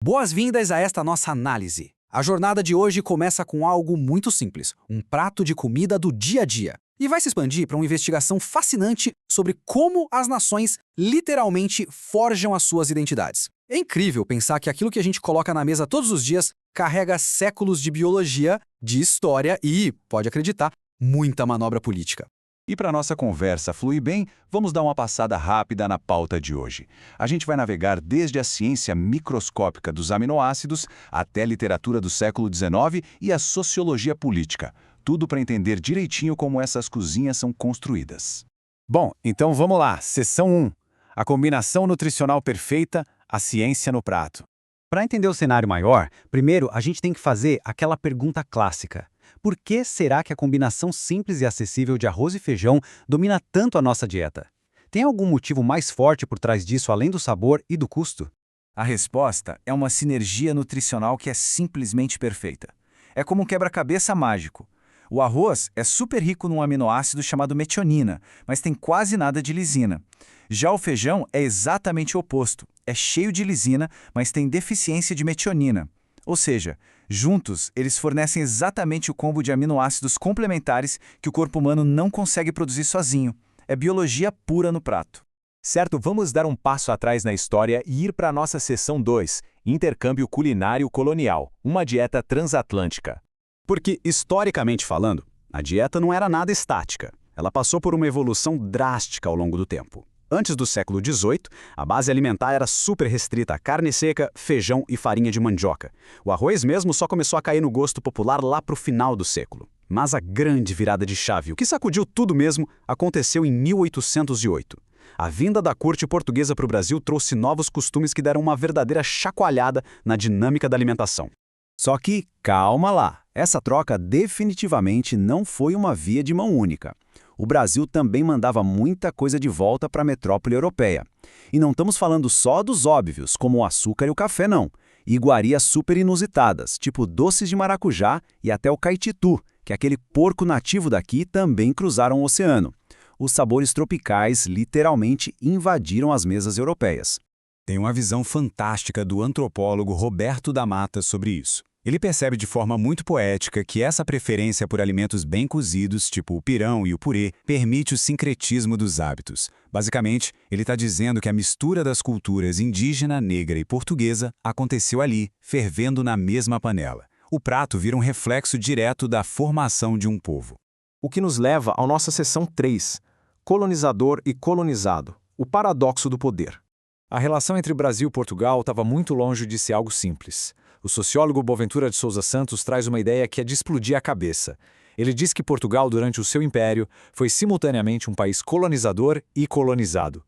Boas-vindas a esta nossa análise. A jornada de hoje começa com algo muito simples, um prato de comida do dia a dia, e vai se expandir para uma investigação fascinante sobre como as nações literalmente forjam as suas identidades. É incrível pensar que aquilo que a gente coloca na mesa todos os dias carrega séculos de biologia, de história e, pode acreditar, muita manobra política. E para nossa conversa fluir bem, vamos dar uma passada rápida na pauta de hoje. A gente vai navegar desde a ciência microscópica dos aminoácidos até a literatura do século XIX e a sociologia política. Tudo para entender direitinho como essas cozinhas são construídas. Bom, então vamos lá, seção 1. A combinação nutricional perfeita, a ciência no prato. Para entender o cenário maior, primeiro a gente tem que fazer aquela pergunta clássica. Por que será que a combinação simples e acessível de arroz e feijão domina tanto a nossa dieta? Tem algum motivo mais forte por trás disso além do sabor e do custo? A resposta é uma sinergia nutricional que é simplesmente perfeita. É como um quebra-cabeça mágico. O arroz é super rico num aminoácido chamado metionina, mas tem quase nada de lisina. Já o feijão é exatamente o oposto. É cheio de lisina, mas tem deficiência de metionina. Ou seja, juntos, eles fornecem exatamente o combo de aminoácidos complementares que o corpo humano não consegue produzir sozinho. É biologia pura no prato. Certo, vamos dar um passo atrás na história e ir para a nossa seção 2, Intercâmbio Culinário Colonial, uma dieta transatlântica. Porque, historicamente falando, a dieta não era nada estática. Ela passou por uma evolução drástica ao longo do tempo. Antes do século XVIII, a base alimentar era super restrita a carne seca, feijão e farinha de mandioca. O arroz mesmo só começou a cair no gosto popular lá para o final do século. Mas a grande virada de chave, o que sacudiu tudo mesmo, aconteceu em 1808. A vinda da corte portuguesa para o Brasil trouxe novos costumes que deram uma verdadeira chacoalhada na dinâmica da alimentação. Só que, calma lá, essa troca definitivamente não foi uma via de mão única. O Brasil também mandava muita coisa de volta para a metrópole europeia. E não estamos falando só dos óbvios, como o açúcar e o café, não. Iguarias super inusitadas, tipo doces de maracujá e até o caititu, que é aquele porco nativo daqui, também cruzaram o oceano. Os sabores tropicais literalmente invadiram as mesas europeias. Tem uma visão fantástica do antropólogo Roberto da Mata sobre isso. Ele percebe de forma muito poética que essa preferência por alimentos bem cozidos, tipo o pirão e o purê, permite o sincretismo dos hábitos. Basicamente, ele está dizendo que a mistura das culturas indígena, negra e portuguesa aconteceu ali, fervendo na mesma panela. O prato vira um reflexo direto da formação de um povo. O que nos leva à nossa seção 3, colonizador e colonizado, o paradoxo do poder. A relação entre Brasil e Portugal estava muito longe de ser algo simples. O sociólogo Boaventura de Sousa Santos traz uma ideia que é de explodir a cabeça. Ele diz que Portugal, durante o seu império, foi simultaneamente um país colonizador e colonizado.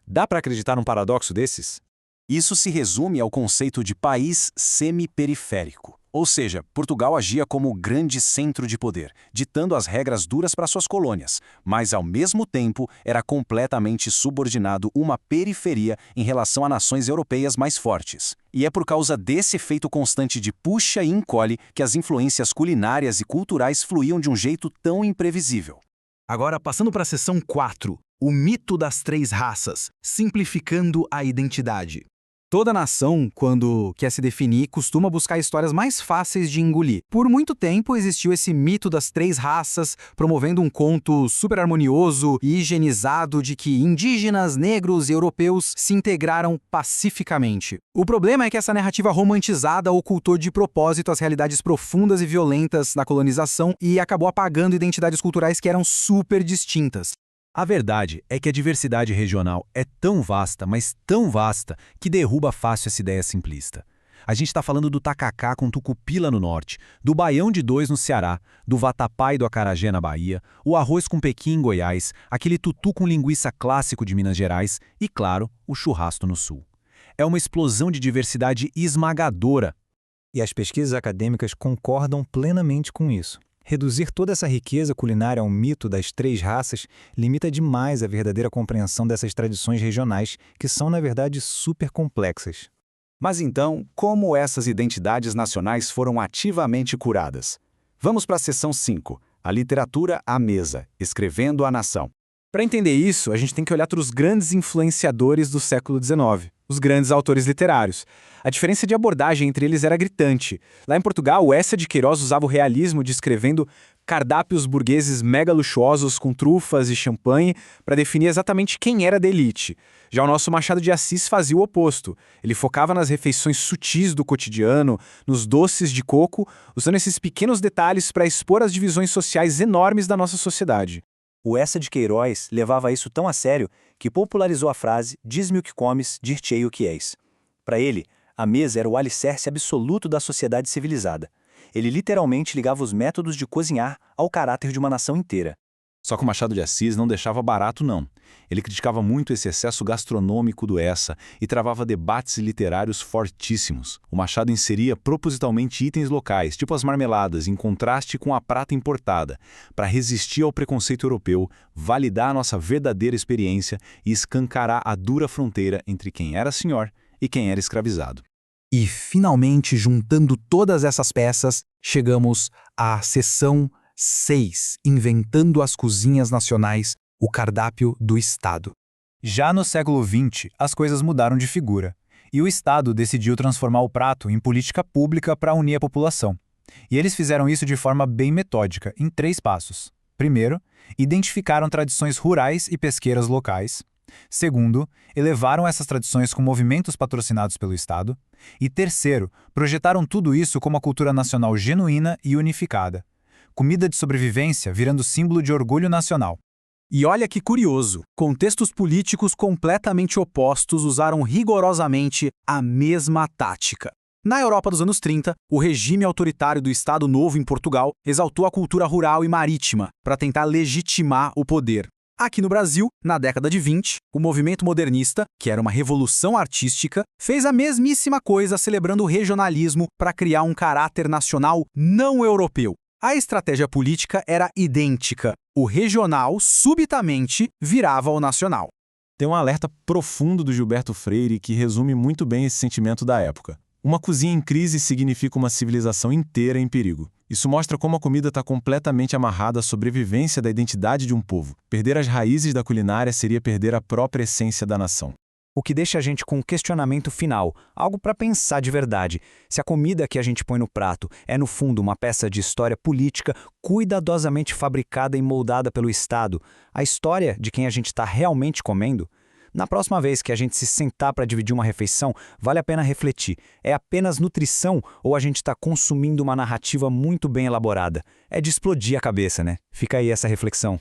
Dá para acreditar num paradoxo desses? Isso se resume ao conceito de país semi-periférico. Ou seja, Portugal agia como o grande centro de poder, ditando as regras duras para suas colônias, mas ao mesmo tempo era completamente subordinado uma periferia em relação a nações europeias mais fortes. E é por causa desse efeito constante de puxa e encolhe que as influências culinárias e culturais fluíam de um jeito tão imprevisível. Agora, passando para a seção 4, o mito das 3 raças, simplificando a identidade. Toda nação, quando quer se definir, costuma buscar histórias mais fáceis de engolir. Por muito tempo existiu esse mito das 3 raças, promovendo um conto super harmonioso e higienizado de que indígenas, negros e europeus se integraram pacificamente. O problema é que essa narrativa romantizada ocultou de propósito as realidades profundas e violentas da colonização e acabou apagando identidades culturais que eram super distintas. A verdade é que a diversidade regional é tão vasta, mas tão vasta, que derruba fácil essa ideia simplista. A gente está falando do tacacá com tucupi lá no norte, do baião de dois no Ceará, do vatapá e do acarajé na Bahia, o arroz com pequi em Goiás, aquele tutu com linguiça clássico de Minas Gerais e, claro, o churrasco no sul. É uma explosão de diversidade esmagadora. E as pesquisas acadêmicas concordam plenamente com isso. Reduzir toda essa riqueza culinária ao mito das 3 raças limita demais a verdadeira compreensão dessas tradições regionais, que são, na verdade, super complexas. Mas então, como essas identidades nacionais foram ativamente curadas? Vamos para a seção 5, a literatura à mesa, escrevendo a nação. Para entender isso, a gente tem que olhar para os grandes influenciadores do século XIX, os grandes autores literários. A diferença de abordagem entre eles era gritante. Lá em Portugal, o Eça de Queiroz usava o realismo descrevendo cardápios burgueses mega luxuosos com trufas e champanhe para definir exatamente quem era da elite. Já o nosso Machado de Assis fazia o oposto. Ele focava nas refeições sutis do cotidiano, nos doces de coco, usando esses pequenos detalhes para expor as divisões sociais enormes da nossa sociedade. O Eça de Queiroz levava isso tão a sério que popularizou a frase "diz-me o que comes, dir-te-ei o que és". Para ele, a mesa era o alicerce absoluto da sociedade civilizada. Ele literalmente ligava os métodos de cozinhar ao caráter de uma nação inteira. Só que o Machado de Assis não deixava barato, não. Ele criticava muito esse excesso gastronômico do Eça e travava debates literários fortíssimos. O Machado inseria propositalmente itens locais, tipo as marmeladas, em contraste com a prata importada, para resistir ao preconceito europeu, validar a nossa verdadeira experiência e escancarar a dura fronteira entre quem era senhor e quem era escravizado. E, finalmente, juntando todas essas peças, chegamos à seção 6, Inventando as Cozinhas Nacionais, o cardápio do Estado. Já no século XX, as coisas mudaram de figura, e o Estado decidiu transformar o prato em política pública para unir a população. E eles fizeram isso de forma bem metódica, em 3 passos. Primeiro, identificaram tradições rurais e pesqueiras locais. Segundo, elevaram essas tradições com movimentos patrocinados pelo Estado. E terceiro, projetaram tudo isso como uma cultura nacional genuína e unificada. Comida de sobrevivência virando símbolo de orgulho nacional. E olha que curioso, contextos políticos completamente opostos usaram rigorosamente a mesma tática. Na Europa dos anos 30, o regime autoritário do Estado Novo em Portugal exaltou a cultura rural e marítima para tentar legitimar o poder. Aqui no Brasil, na década de 20, o movimento modernista, que era uma revolução artística, fez a mesmíssima coisa celebrando o regionalismo para criar um caráter nacional não europeu. A estratégia política era idêntica. O regional, subitamente, virava o nacional. Tem um alerta profundo do Gilberto Freire que resume muito bem esse sentimento da época. Uma cozinha em crise significa uma civilização inteira em perigo. Isso mostra como a comida está completamente amarrada à sobrevivência da identidade de um povo. Perder as raízes da culinária seria perder a própria essência da nação. O que deixa a gente com um questionamento final, algo para pensar de verdade. Se a comida que a gente põe no prato é, no fundo, uma peça de história política cuidadosamente fabricada e moldada pelo Estado, a história de quem a gente está realmente comendo? Na próxima vez que a gente se sentar para dividir uma refeição, vale a pena refletir. É apenas nutrição ou a gente está consumindo uma narrativa muito bem elaborada? É de explodir a cabeça, né? Fica aí essa reflexão.